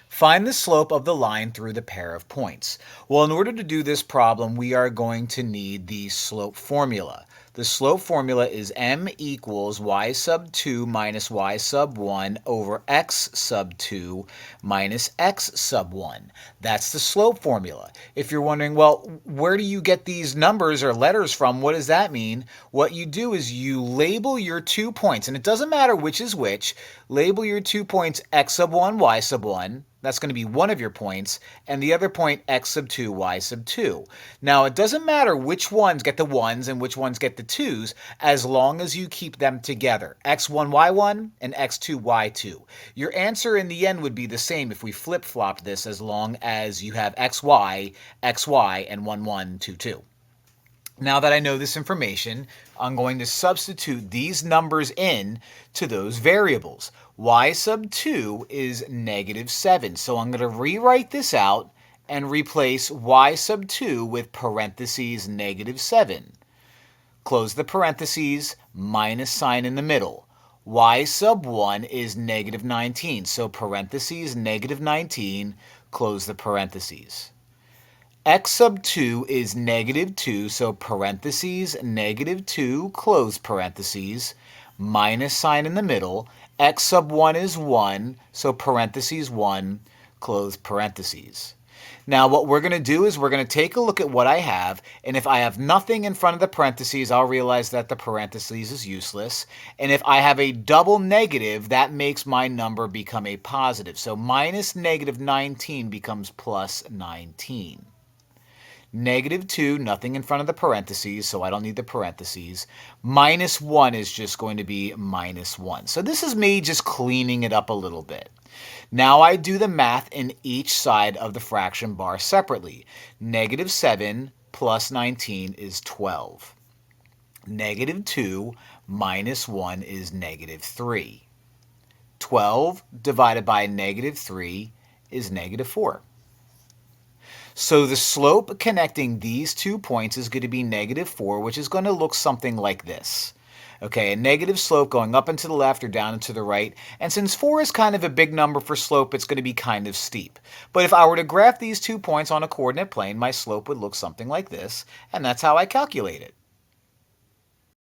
Find the slope of the line through the pair of points. Well, in order to do this problem, we are going to need the slope formula. The slope formula is m equals y sub 2 minus y sub 1 over x sub 2 minus x sub 1. That's the slope formula. If you're wondering, well, where do you get these numbers or letters from? What does that mean? What you do is you label your 2 points, and it doesn't matter which is which. Label your 2 points x sub 1, y sub 1. That's going to be one of your points, and the other point x sub 2, y sub 2. Now, it doesn't matter which ones get the 1s and which ones get the 2s, as long as you keep them together. x1, y1, and x2, y2. Your answer in the end would be the same if we flip-flopped this, as long as you have xy, xy, and 1, 1, 2, 2. Now that I know this information, I'm going to substitute these numbers in to those variables. Y sub 2 is negative 7. So I'm going to rewrite this out and replace y sub 2 with parentheses negative 7. Close the parentheses, minus sign in the middle. Y sub 1 is negative 19. So parentheses negative 19, close the parentheses. X sub 2 is negative 2, so parentheses, negative 2, close parentheses, minus sign in the middle. X sub 1 is 1, so parentheses 1, close parentheses. Now what we're going to do is we're going to take a look at what I have, and if I have nothing in front of the parentheses, I'll realize that the parentheses is useless. And if I have a double negative, that makes my number become a positive. So minus negative 19 becomes plus 19. Negative 2, nothing in front of the parentheses, so I don't need the parentheses. Minus 1 is just going to be minus 1. So this is me just cleaning it up a little bit. Now I do the math in each side of the fraction bar separately. Negative 7 plus 19 is 12. Negative 2 minus 1 is negative 3. 12 divided by negative 3 is negative 4. So the slope connecting these 2 points is going to be negative 4, which is going to look something like this. Okay, a negative slope going up and to the left or down and to the right. And since 4 is kind of a big number for slope, it's going to be kind of steep. But if I were to graph these 2 points on a coordinate plane, my slope would look something like this, and that's how I calculate it.